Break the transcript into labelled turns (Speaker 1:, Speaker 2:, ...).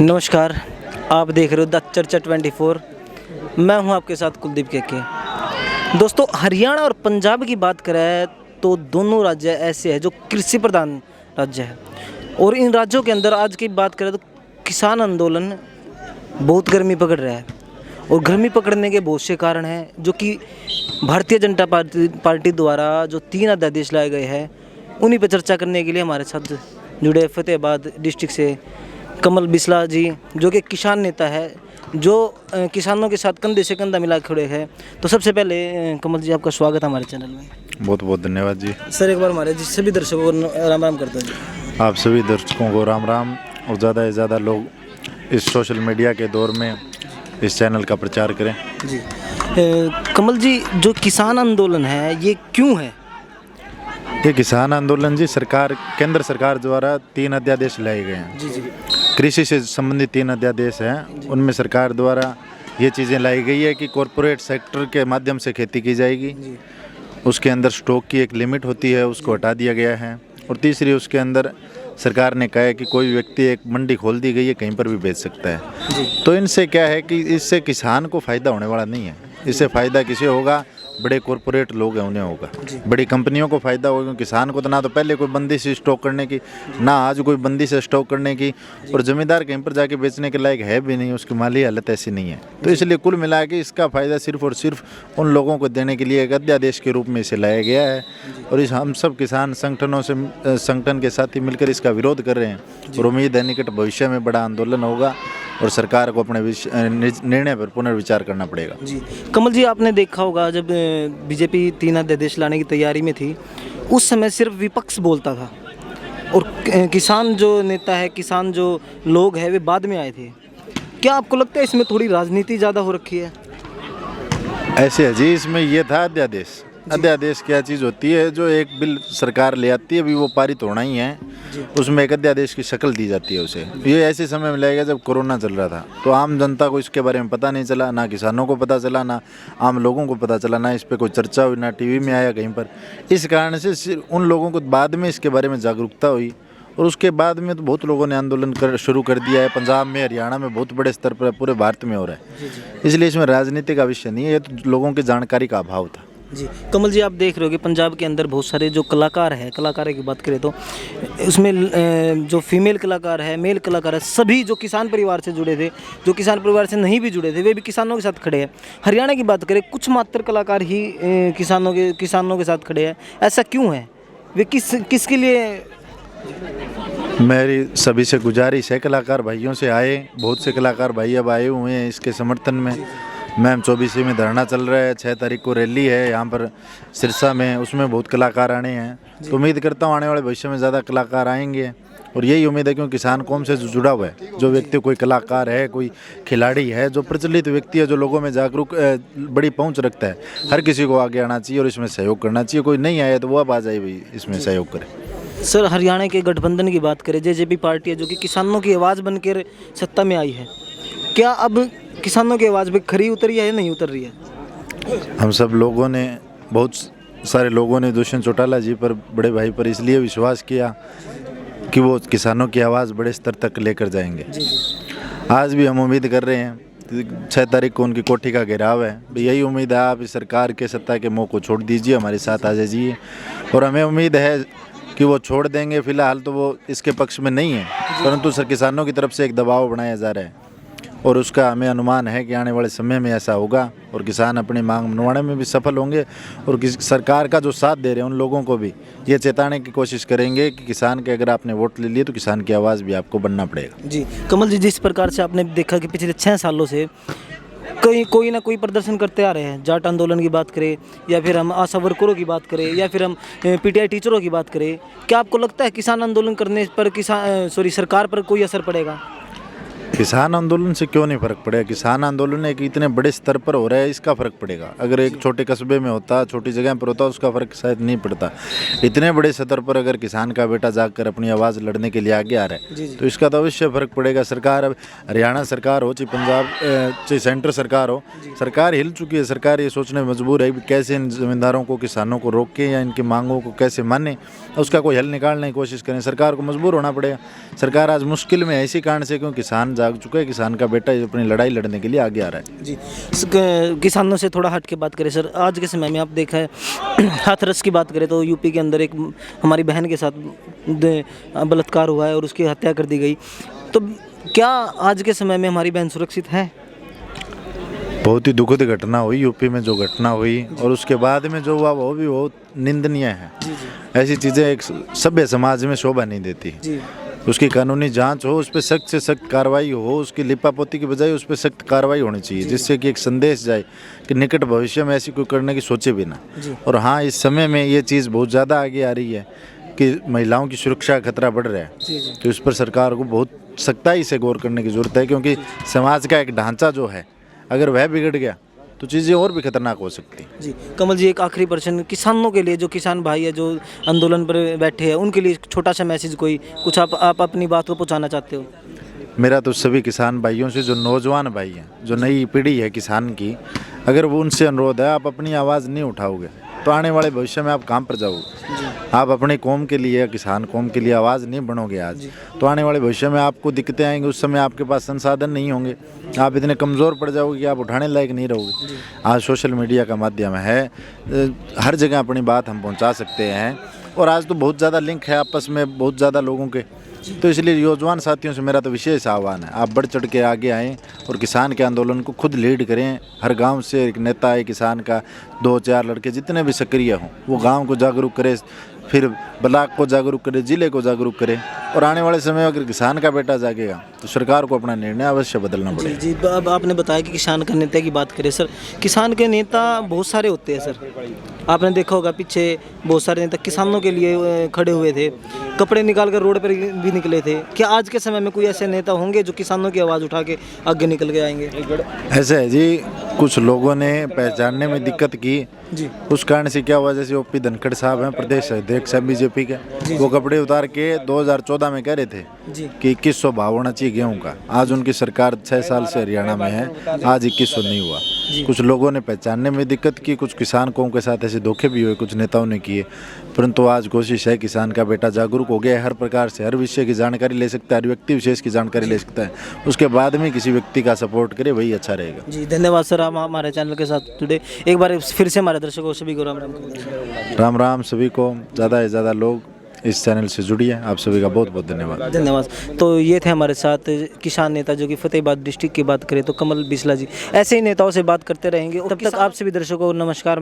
Speaker 1: नमस्कार, आप देख रहे हो द चर्चा 24। मैं हूं आपके साथ कुलदीप के। दोस्तों, हरियाणा और पंजाब की बात करें तो दोनों राज्य ऐसे हैं जो कृषि प्रधान राज्य है, और इन राज्यों के अंदर आज की बात करें तो किसान आंदोलन बहुत गर्मी पकड़ रहा है। और गर्मी पकड़ने के बहुत से कारण हैं, जो कि भारतीय जनता पार्टी द्वारा जो 3 अध्यादेश लाए गए हैं, उन्हीं पर चर्चा करने के लिए हमारे साथ जुड़े फतेहाबाद डिस्ट्रिक्ट से कमल बिस्ला जी, जो कि किसान नेता है, जो किसानों के साथ कंधे से कंधा मिला खड़े हैं। तो सबसे पहले कमल जी, आपका स्वागत है हमारे चैनल में।
Speaker 2: बहुत बहुत धन्यवाद जी।
Speaker 1: सर, एक बार हमारे सभी दर्शकों को राम राम करते हैं।
Speaker 2: आप सभी दर्शकों को राम राम। और ज़्यादा से ज़्यादा लोग इस सोशल मीडिया के दौर में इस चैनल का प्रचार करें
Speaker 1: जी। कमल जी, जो किसान आंदोलन है ये क्यों है?
Speaker 2: ये किसान आंदोलन जी केंद्र सरकार द्वारा 3 अध्यादेश लाए गए हैं।
Speaker 1: जी जी।
Speaker 2: कृषि से संबंधित 3 अध्यादेश हैं। उनमें सरकार द्वारा ये चीज़ें लाई गई है कि कॉरपोरेट सेक्टर के माध्यम से खेती की जाएगी। उसके अंदर स्टॉक की एक लिमिट होती है, उसको हटा दिया गया है। और तीसरी, उसके अंदर सरकार ने कहा है कि कोई व्यक्ति एक मंडी खोल दी गई है, कहीं पर भी बेच सकता है। तो इनसे क्या है कि इससे किसान को फ़ायदा होने वाला नहीं है। इससे फ़ायदा किसे होगा? बड़े कॉरपोरेट लोग हैं उन्हें होगा, बड़ी कंपनियों को फ़ायदा होगा। किसान को तो ना तो पहले कोई बंदी से स्टॉक करने की, ना आज कोई बंदी से स्टॉक करने की, और ज़मींदार कहीं पर जाके बेचने के लायक है भी नहीं, उसकी माली हालत ऐसी नहीं है। तो इसलिए कुल मिला के इसका फ़ायदा सिर्फ और सिर्फ उन लोगों को देने के लिए एक अध्यादेश के रूप में इसे लाया गया है। और इस हम सब किसान संगठन के साथ ही मिलकर इसका विरोध कर रहे हैं। और उम्मीद है निकट भविष्य में बड़ा आंदोलन होगा और सरकार को अपने निर्णय पर पुनर्विचार करना पड़ेगा। जी
Speaker 1: कमल जी, आपने देखा होगा जब बीजेपी 3 अध्यादेश लाने की तैयारी में थी, उस समय सिर्फ विपक्ष बोलता था और किसान जो नेता है, किसान जो लोग हैं, वे बाद में आए थे। क्या आपको लगता है इसमें थोड़ी राजनीति ज़्यादा हो रखी है?
Speaker 2: ऐसे है जी, इसमें ये था अध्यादेश। अध्यादेश क्या चीज़ होती है? जो एक बिल सरकार ले आती है, अभी वो पारित होना ही है, उसमें एक अध्यादेश की शक्ल दी जाती है उसे। ये ऐसे समय में लगेगा जब कोरोना चल रहा था, तो आम जनता को इसके बारे में पता नहीं चला, ना किसानों को पता चला, ना आम लोगों को पता चला, ना इस पर कोई चर्चा हुई, ना टीवी में आया कहीं पर। इस कारण से उन लोगों को बाद में इसके बारे में जागरूकता हुई, और उसके बाद में तो बहुत लोगों ने आंदोलन शुरू कर दिया है। पंजाब में, हरियाणा में बहुत बड़े स्तर पर, पूरे भारत में हो रहा है। इसलिए इसमें राजनीति का विषय नहीं है, ये तो लोगों की जानकारी का अभाव था।
Speaker 1: जी कमल जी, आप देख रहे हो कि पंजाब के अंदर बहुत सारे जो कलाकार हैं, कलाकारों की बात करें तो उसमें जो फीमेल कलाकार है, मेल कलाकार है, सभी जो किसान परिवार से जुड़े थे, जो किसान परिवार से नहीं भी जुड़े थे, वे भी किसानों के साथ खड़े हैं। हरियाणा की बात करें, कुछ मात्र कलाकार ही किसानों के साथ खड़े हैं। ऐसा क्यों है? वे किसके लिए?
Speaker 2: मेरी सभी से गुजारिश है, कलाकार भाइयों से आए, बहुत से कलाकार भाई अब आए हुए हैं इसके समर्थन में। मैम 24 में धरना चल रहा है, 6 तारीख को रैली है यहाँ पर सिरसा में, उसमें बहुत कलाकार आने हैं। तो उम्मीद करता हूँ आने वाले भविष्य में ज़्यादा कलाकार आएंगे, और यही उम्मीद है क्योंकि किसान कौम से जुड़ा हुआ है। जो व्यक्ति कोई कलाकार है, कोई खिलाड़ी है, जो प्रचलित व्यक्ति है, जो लोगों में जागरूक बड़ी पहुँच रखता है, हर किसी को आगे आना चाहिए और इसमें सहयोग करना चाहिए। कोई नहीं आया तो वो अब आ जाए भाई, इसमें सहयोग करें।
Speaker 1: सर, हरियाणा के गठबंधन की बात करें, जेजेपी पार्टी है जो कि किसानों की आवाज़ बनकर सत्ता में आई है, क्या अब किसानों की आवाज़ भी खरी उतरी है या नहीं उतर रही है?
Speaker 2: हम सब लोगों ने, बहुत सारे लोगों ने दुष्यंत चौटाला जी पर, बड़े भाई पर इसलिए विश्वास किया कि वो किसानों की आवाज़ बड़े स्तर तक लेकर जाएंगे। आज भी हम उम्मीद कर रहे हैं। 6 तारीख को उनकी कोठी का घेराव है, यही उम्मीद है आप इस सरकार के सत्ता के मोह को छोड़ दीजिए, हमारे साथ आ जाइए। और हमें उम्मीद है कि वो छोड़ देंगे। फिलहाल तो वो इसके पक्ष में नहीं है, परंतु किसानों की तरफ से एक दबाव बनाया जा रहा है, और उसका हमें अनुमान है कि आने वाले समय में ऐसा होगा और किसान अपनी मांग मनवाने में भी सफल होंगे। और सरकार का जो साथ दे रहे हैं उन लोगों को भी ये चेताने की कोशिश करेंगे कि किसान के अगर आपने वोट ले लिए तो किसान की आवाज़ भी आपको बनना पड़ेगा।
Speaker 1: जी कमल जी, जिस प्रकार से आपने देखा कि पिछले 6 सालों से कोई ना कोई प्रदर्शन करते आ रहे हैं, जाट आंदोलन की बात करें, या फिर हम आशा वर्करों की बात करें, या फिर हम पीटीआई टीचरों की बात करें, क्या आपको लगता है किसान आंदोलन करने पर सरकार पर कोई असर पड़ेगा?
Speaker 2: किसान आंदोलन से क्यों नहीं फ़र्क पड़ेगा? किसान आंदोलन एक इतने बड़े स्तर पर हो रहा है, इसका फ़र्क पड़ेगा। अगर एक छोटे कस्बे में होता, छोटी जगह पर होता, उसका फ़र्क शायद नहीं पड़ता। इतने बड़े स्तर पर अगर किसान का बेटा जाकर अपनी आवाज़ लड़ने के लिए आगे आ रहा है तो इसका तो अवश्य फ़र्क पड़ेगा। सरकार, अब हरियाणा सरकार हो, चाहे पंजाब, चाहे सेंटर सरकार हो, सरकार हिल चुकी है। सरकार ये सोचने में मजबूर है कि कैसे इन ज़मींदारों को, किसानों को रोकें या इनकी मांगों को कैसे माने, उसका कोई हल निकालने की कोशिश करें। सरकार को मजबूर होना पड़ेगा। सरकार आज मुश्किल में है इसी कारण से क्योंकि किसान जाग चुका है, किसान का बेटा अपनी लड़ाई लड़ने के लिए आगे आ रहा है।
Speaker 1: जी किसानों से थोड़ा हट के बात करें सर, आज के समय में आप देखा है हाथरस की बात करें तो यूपी के अंदर एक हमारी बहन के साथ बलात्कार हुआ है और उसकी हत्या कर दी गई। तो क्या आज के समय में हमारी बहन सुरक्षित है?
Speaker 2: बहुत ही दुखद घटना हुई यूपी में, जो घटना हुई और उसके बाद में जो हुआ वो भी बहुत निंदनीय है। ऐसी चीज़ें एक सभ्य समाज में शोभा नहीं देती। उसकी कानूनी जांच हो, उस पर सख्त से सख्त कार्रवाई हो, उसकी लिपापोती की बजाय उस पर सख्त कार्रवाई होनी चाहिए, जिससे कि एक संदेश जाए कि निकट भविष्य में ऐसी कोई करने की सोचे भी ना। और हाँ, इस समय में ये चीज़ बहुत ज़्यादा आगे आ रही है कि महिलाओं की सुरक्षा का खतरा बढ़ रहा है। तो इस पर सरकार को बहुत सख्ताई से गौर करने की ज़रूरत है, क्योंकि समाज का एक ढांचा जो है अगर वह बिगड़ गया तो चीज़ें और भी खतरनाक हो सकती हैं।
Speaker 1: जी कमल जी, एक आखिरी प्रश्न किसानों के लिए, जो किसान भाई है जो आंदोलन पर बैठे हैं, उनके लिए छोटा सा मैसेज कोई कुछ आप अपनी बात को पहुंचाना चाहते हो?
Speaker 2: मेरा तो सभी किसान भाइयों से, जो नौजवान भाई हैं, जो नई पीढ़ी है किसान की, अगर वो उनसे अनुरोध है, आप अपनी आवाज़ नहीं उठाओगे तो आने वाले भविष्य में आप कहाँ पर जाओगे? आप अपने कौम के लिए, किसान कौम के लिए आवाज़ नहीं बनोगे आज, तो आने वाले भविष्य में आपको दिक्कतें आएंगी। उस समय आपके पास संसाधन नहीं होंगे, आप इतने कमज़ोर पड़ जाओगे कि आप उठाने लायक नहीं रहोगे। आज सोशल मीडिया का माध्यम है, हर जगह अपनी बात हम पहुंचा सकते हैं, और आज तो बहुत ज़्यादा लिंक है आपस में बहुत ज़्यादा लोगों के। तो इसलिए नौजवान साथियों से मेरा तो विशेष आह्वान है, आप बढ़ चढ़ के आगे आएँ और किसान के आंदोलन को खुद लीड करें। हर गांव से एक नेता है किसान का, 2-4 लड़के जितने भी सक्रिय हों, वो गांव को जागरूक करें, फिर ब्लॉक को जागरूक करें, ज़िले को जागरूक करें। और आने वाले समय में अगर किसान का बेटा जागेगा तो सरकार को अपना निर्णय अवश्य बदलना पड़ेगा।
Speaker 1: जी अब आपने बताया कि किसान के नेता की बात करें सर, किसान के नेता बहुत सारे होते हैं सर। आपने देखा होगा पीछे बहुत सारे नेता किसानों के लिए खड़े हुए थे, कपड़े निकाल कर रोड पर भी निकले थे। क्या आज के समय में कोई ऐसे नेता होंगे जो किसानों की आवाज़ उठा के आगे निकल के आएंगे?
Speaker 2: ऐसे है जी, कुछ लोगों ने पहचानने में दिक्कत की
Speaker 1: जी,
Speaker 2: उस कारण से क्या हुआ, जैसे ओपी धनखड़ साहब हैं, प्रदेश अध्यक्ष हैं बीजेपी के, वो कपड़े उतार के 2014 में कह रहे थे कि 2100 भाव होना चाहिए गेहूं का। आज उनकी सरकार 6 साल से हरियाणा में है, आज 2100 नहीं हुआ। कुछ लोगों ने पहचानने में दिक्कत की, कुछ किसान कौम के साथ ऐसे धोखे भी हुए, कुछ नेताओं ने किए। परंतु आज कोशिश है, किसान का बेटा जागरूक हो गया है, हर प्रकार से हर विषय की जानकारी ले सकता है, हर व्यक्ति विशेष की जानकारी ले सकता है। उसके बाद में किसी व्यक्ति का सपोर्ट करे, वही अच्छा रहेगा।
Speaker 1: जी धन्यवाद सर, आप हमारे चैनल के साथ जुड़े। एक बार फिर से हमारे दर्शकों सभी को राम राम।
Speaker 2: राम राम सभी को, ज़्यादा से ज़्यादा लोग इस चैनल से जुड़िए। आप सभी का बहुत बहुत धन्यवाद।
Speaker 1: धन्यवाद। तो ये थे हमारे साथ किसान नेता जो कि फतेहाबाद डिस्ट्रिक्ट की बात करें तो कमल बिसला जी। ऐसे ही नेताओं से बात करते रहेंगे। तब तक आप सभी दर्शकों को नमस्कार।